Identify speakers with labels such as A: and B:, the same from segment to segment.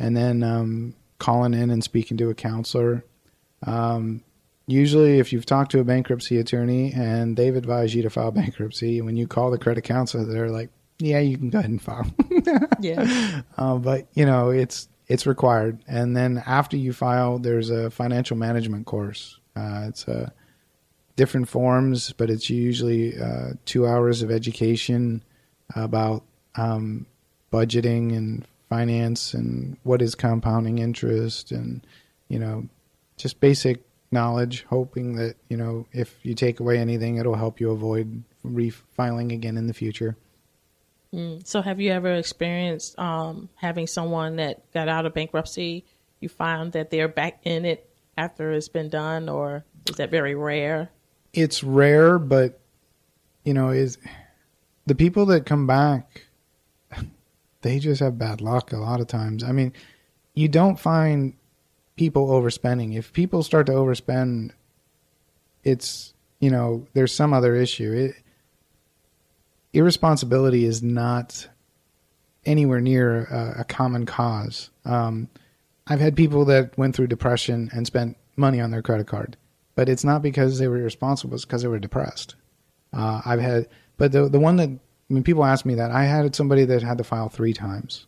A: and then calling in and speaking to a counselor. Usually if you've talked to a bankruptcy attorney and they've advised you to file bankruptcy, when you call the credit counselor, they're like, yeah, you can go ahead and file.
B: Yeah.
A: But it's required. And then after you file, there's a financial management course. It's different forms, but it's usually 2 hours of education about budgeting and finance and what is compounding interest and, just basic knowledge, hoping that, if you take away anything, it'll help you avoid refiling again in the future.
B: So have you ever experienced having someone that got out of bankruptcy, you find that they're back in it after it's been done, or is that very rare?
A: It's rare, but, is the people that come back, they just have bad luck a lot of times. I mean, you don't find people overspending. If people start to overspend, it's, there's some other issue. Irresponsibility is not anywhere near a common cause. I've had people that went through depression and spent money on their credit card, but it's not because they were irresponsible. It's because they were depressed. But the one that, when people ask me that, I had somebody that had to file 3 times.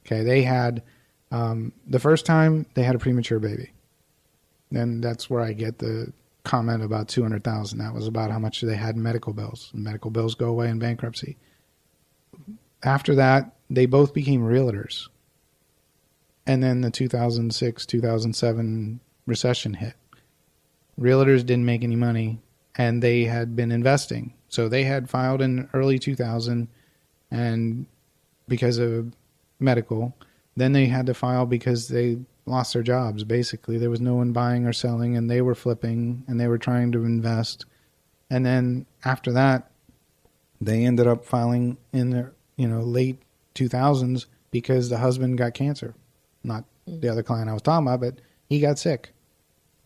A: Okay. They had, the first time they had a premature baby. And that's where I get the comment about $200,000. That was about how much they had in medical bills. And medical bills go away in bankruptcy. After that, they both became realtors. And then the 2006, 2007 recession hit. Realtors didn't make any money, and they had been investing. So they had filed in early 2000 and because of medical. Then they had to file because they lost their jobs. Basically, there was no one buying or selling, and they were flipping, and they were trying to invest. And then after that, they ended up filing in their, late 2000s because the husband got cancer. Not the other client I was talking about, but he got sick.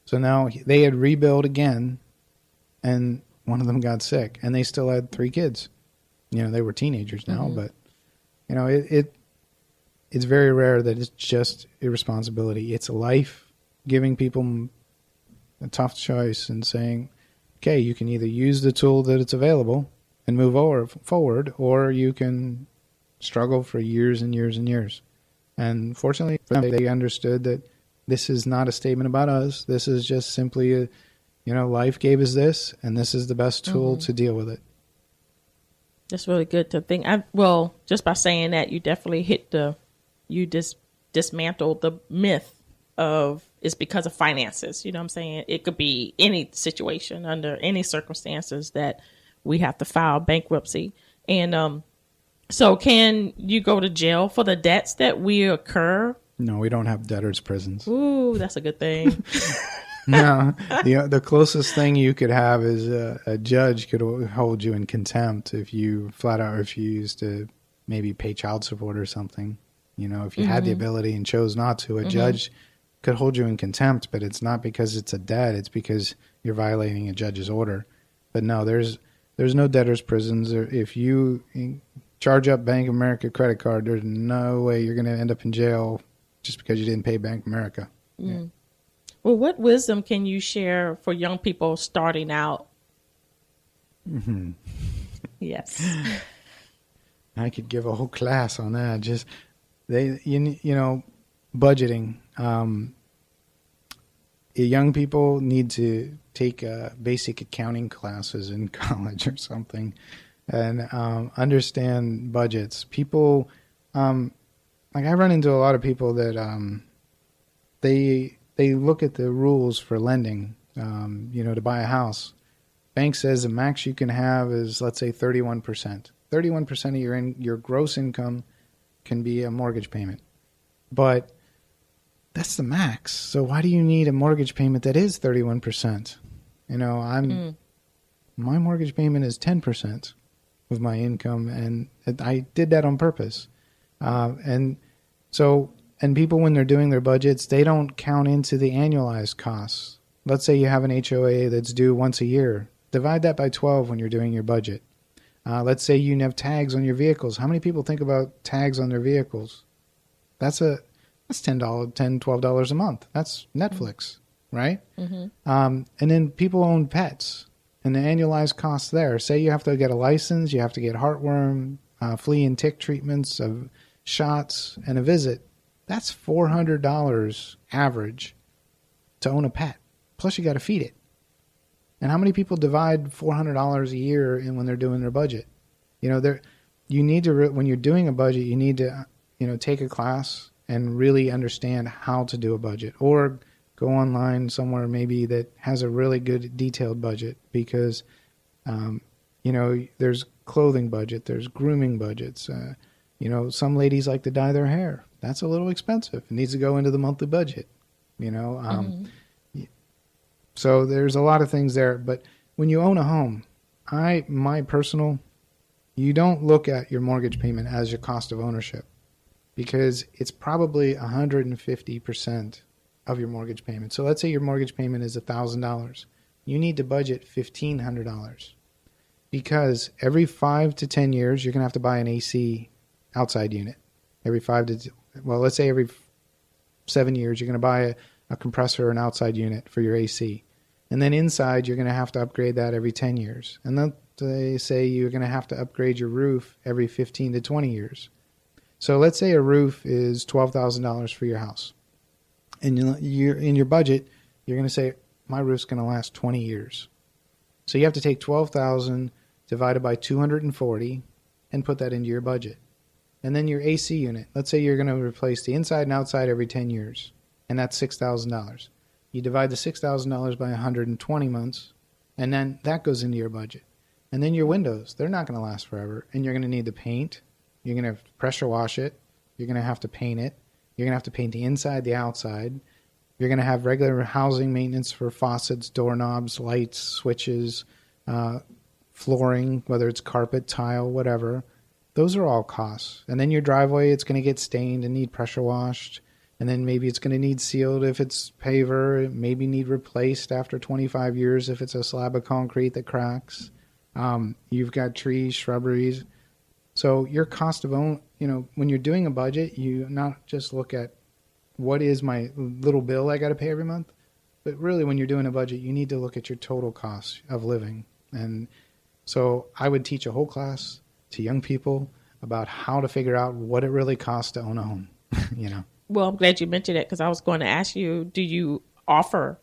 A: So now they had rebuilt again, and one of them got sick, and they still had 3 kids. They were teenagers now, but it's very rare that it's just irresponsibility. It's life giving people a tough choice and saying, okay, you can either use the tool that it's available and move forward, or you can struggle for years and years and years. And fortunately for them, they understood that this is not a statement about us. This is just simply life gave us this, and this is the best tool to deal with it.
B: That's really good to think. Just by saying that, you definitely dismantled the myth of it's because of finances. You know what I'm saying? It could be any situation under any circumstances that we have to file bankruptcy. And so can you go to jail for the debts that will occur?
A: No, we don't have debtors' prisons.
B: Ooh, that's a good thing.
A: No, the closest thing you could have is a judge could hold you in contempt if you flat out refuse to maybe pay child support or something. If you had the ability and chose not to, a judge could hold you in contempt, but it's not because it's a debt. It's because you're violating a judge's order. But no, there's no debtor's prisons. If you charge up Bank of America credit card, there's no way you're going to end up in jail just because you didn't pay Bank of America. Yeah.
B: Well, what wisdom can you share for young people starting out? Yes.
A: I could give a whole class on that. Just budgeting. Young people need to take basic accounting classes in college or something, and understand budgets. People, I run into a lot of people that they look at the rules for lending, to buy a house. Bank says the max you can have is, let's say, 31%. 31% of your gross income can be a mortgage payment. But that's the max. So why do you need a mortgage payment that is 31%? My mortgage payment is 10% of my income, and I did that on purpose. And people, when they're doing their budgets, they don't count into the annualized costs. Let's say you have an HOA that's due once a year. Divide that by 12 when you're doing your budget. Let's say you have tags on your vehicles. How many people think about tags on their vehicles? That's a That's $12 a month. That's Netflix, right? And then people own pets, and the annualized costs there. Say you have to get a license, you have to get heartworm, flea and tick treatments, of shots, and a visit. That's $400 average to own a pet. Plus, you got to feed it. And how many people divide $400 a year in when they're doing their budget? You need to when you're doing a budget, you need to take a class and really understand how to do a budget, or go online somewhere maybe that has a really good detailed budget, because there's clothing budget, there's grooming budgets. Some ladies like to dye their hair. That's a little expensive. It needs to go into the monthly budget. So there's a lot of things there. But when you own a home, you don't look at your mortgage payment as your cost of ownership, because it's probably 150% of your mortgage payment. So let's say your mortgage payment is $1,000. You need to budget $1,500, because every 5 to 10 years, you're going to have to buy an AC outside unit. Every 7 years, you're going to buy a compressor or an outside unit for your AC. And then inside, you're going to have to upgrade that every 10 years. And then they say you're going to have to upgrade your roof every 15 to 20 years. So let's say a roof is $12,000 for your house. And you're in your budget, you're going to say, my roof's going to last 20 years. So you have to take $12,000 divided by 240 and put that into your budget. And then your AC unit, let's say you're going to replace the inside and outside every 10 years, and that's $6,000. You divide the $6,000 by 120 months, and then that goes into your budget. And then your windows, they're not going to last forever, and you're going to need to paint. You're going to have to pressure wash it. You're going to have to paint it. You're going to have to paint the inside, the outside. You're going to have regular housing maintenance for faucets, doorknobs, lights, switches, flooring, whether it's carpet, tile, whatever. Those are all costs. And then your driveway, it's going to get stained and need pressure washed. And then maybe it's going to need sealed if it's paver. It maybe need replaced after 25 years if it's a slab of concrete that cracks. You've got trees, shrubberies. So your cost of own, when you're doing a budget, you not just look at what is my little bill I got to pay every month, but really when you're doing a budget, you need to look at your total cost of living. And so I would teach a whole class to young people about how to figure out what it really costs to own a home.
B: Well, I'm glad you mentioned that, because I was going to ask you, do you offer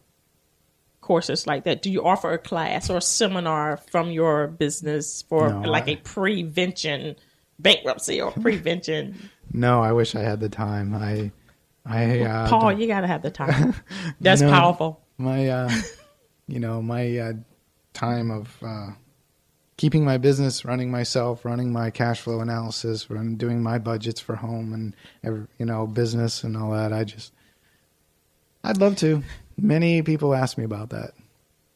B: courses like that? Do you offer a class or a seminar from your business for a prevention bankruptcy or prevention?
A: No, I wish I had the time.
B: Paul, you got to have the time. That's powerful.
A: My time of keeping my business, running myself, running my cash flow analysis, doing my budgets for home and business and all that. I'd love to. Many people ask me about that.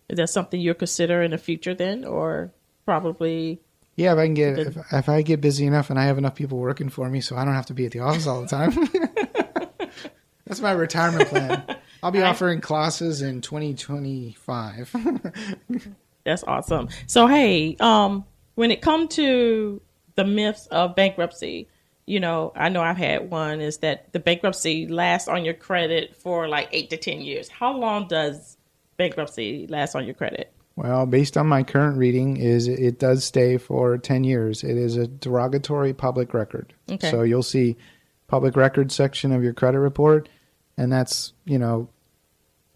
B: Is that something you'll consider in the future then, or probably?
A: Yeah, if I get busy enough and I have enough people working for me, so I don't have to be at the office all the time. That's my retirement plan. I'll be offering classes in 2025.
B: That's awesome. So, hey, when it comes to the myths of bankruptcy, I know I've had one, is that the bankruptcy lasts on your credit for like 8 to 10 years. How long does bankruptcy last on your credit?
A: Well, based on my current reading, it does stay for 10 years. It is a derogatory public record.
B: Okay.
A: So you'll see public record section of your credit report, and that's,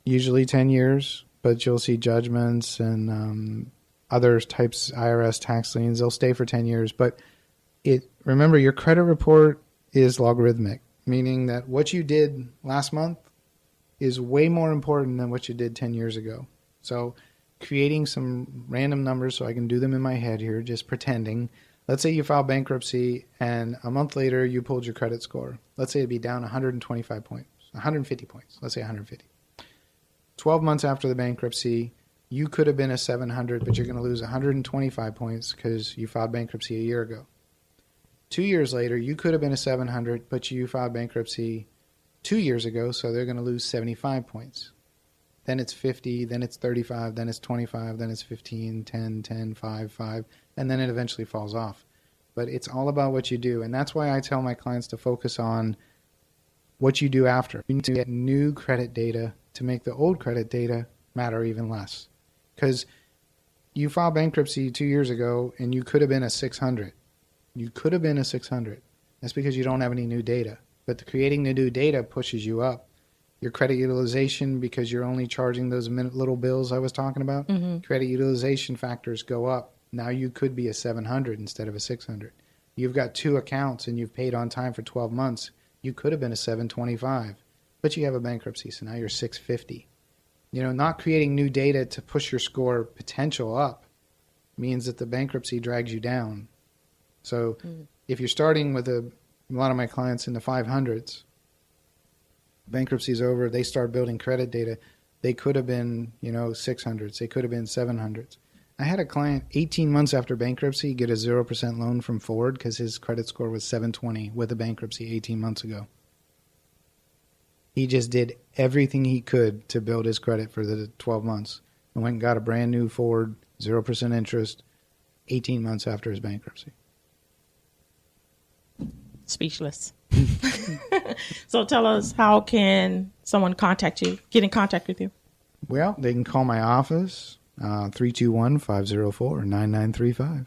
A: usually 10 years, but you'll see judgments and other types, IRS tax liens, they'll stay for 10 years. But remember, your credit report is logarithmic, meaning that what you did last month is way more important than what you did 10 years ago. So creating some random numbers so I can do them in my head here, just pretending. Let's say you filed bankruptcy and a month later you pulled your credit score. Let's say it'd be down 125 points, 150 points. Let's say 150. 12 months after the bankruptcy, you could have been a 700, but you're going to lose 125 points because you filed bankruptcy a year ago. 2 years later, you could have been a 700, but you filed bankruptcy 2 years ago, so they're going to lose 75 points. Then it's 50, then it's 35, then it's 25, then it's 15, 10, 10, 5, 5, and then it eventually falls off. But it's all about what you do, and that's why I tell my clients to focus on what you do after. You need to get new credit data to make the old credit data matter even less. Because you filed bankruptcy 2 years ago and you could have been a 600. You could have been a 600. That's because you don't have any new data. But creating the new data pushes you up. Your credit utilization, because you're only charging those little bills I was talking about, credit utilization factors go up. Now you could be a 700 instead of a 600. You've got 2 accounts and you've paid on time for 12 months. You could have been a 725, but you have a bankruptcy, so now you're 650. Not creating new data to push your score potential up means that the bankruptcy drags you down. So if you're starting with a lot of my clients in the 500s, bankruptcy's over, they start building credit data. They could have been, 600s. They could have been 700s. I had a client 18 months after bankruptcy get a 0% loan from Ford because his credit score was 720 with a bankruptcy 18 months ago. He just did everything he could to build his credit for the 12 months and went and got a brand new Ford, 0% interest, 18 months after his bankruptcy.
B: Speechless. So tell us, how can someone contact you, get in contact with you?
A: Well, they can call my office, 321-504-9935.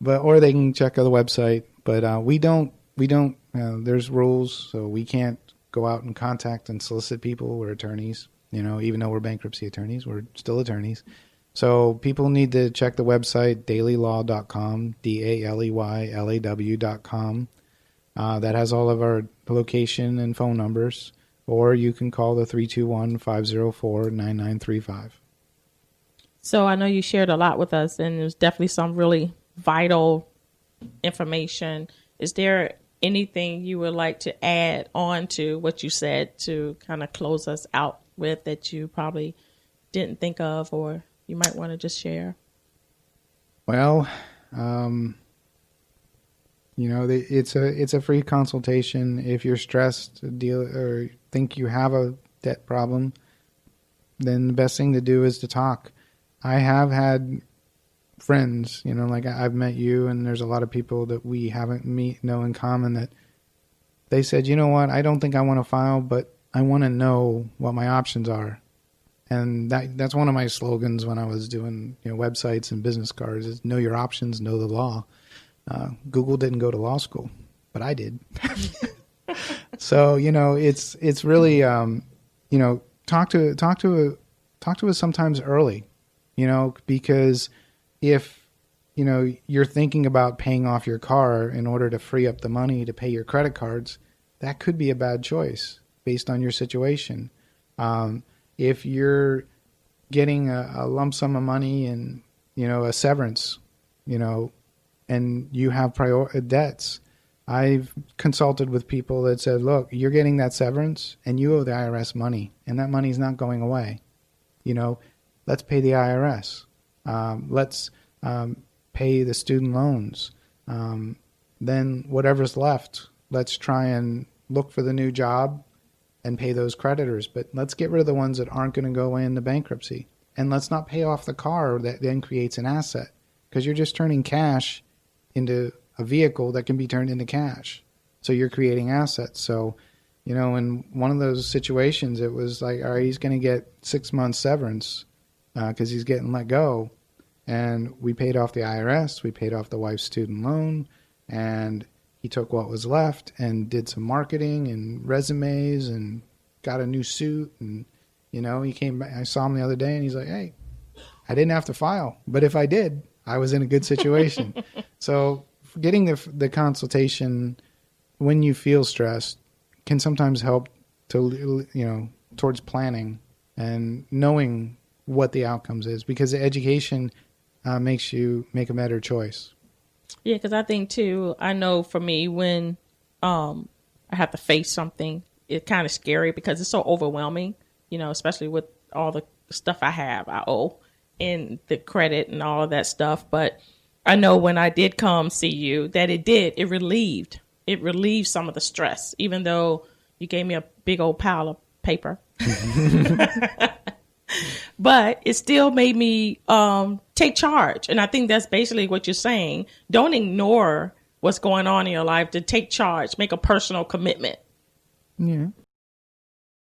A: Or they can check out the website. But we don't, there's rules, so we can't go out and contact and solicit people. We're attorneys, even though we're bankruptcy attorneys, we're still attorneys. So people need to check the website, dailylaw.com, DALEYLAW.com. That has all of our location and phone numbers, or you can call the 321-504-9935.
B: So I know you shared a lot with us, and there's definitely some really vital information. Is there anything you would like to add on to what you said to kind of close us out with that you probably didn't think of, or you might want to just share?
A: Well, it's a free consultation. If you're stressed or think you have a debt problem, then the best thing to do is to talk. I have had friends, like I've met you, and there's a lot of people that we haven't know in common that they said, you know what, I don't think I want to file, but I want to know what my options are. And that's one of my slogans when I was doing websites and business cards is know your options, know the law. Google didn't go to law school, but I did. So, it's really, talk to us sometimes early, because if, you're thinking about paying off your car in order to free up the money to pay your credit cards, that could be a bad choice based on your situation. If you're getting a lump sum of money and, a severance, and you have debts, I've consulted with people that said, look, you're getting that severance and you owe the IRS money, and that money's not going away. Let's pay the IRS. Let's pay the student loans. Then whatever's left, let's try and look for the new job and pay those creditors. But let's get rid of the ones that aren't going to go into bankruptcy. And let's not pay off the car that then creates an asset, because you're just turning cash into a vehicle that can be turned into cash. So you're creating assets. So, in one of those situations, it was like, all right, he's going to get 6 months severance because he's getting let go. And we paid off the IRS. We paid off the wife's student loan. And he took what was left and did some marketing and resumes and got a new suit. And, he came back. I saw him the other day and he's like, hey, I didn't have to file. But if I did, I was in a good situation. So getting the consultation when you feel stressed can sometimes help to, towards planning and knowing what the outcomes is, because the education makes you make a better choice.
B: Yeah, because I think too, I know for me, when I have to face something, it's kind of scary because it's so overwhelming, especially with all the stuff I owe, and the credit and all of that stuff. But I know when I did come see you that it relieved some of the stress, even though you gave me a big old pile of paper. But it still made me take charge. And I think that's basically what you're saying. Don't ignore what's going on in your life, to take charge, make a personal commitment
A: Yeah.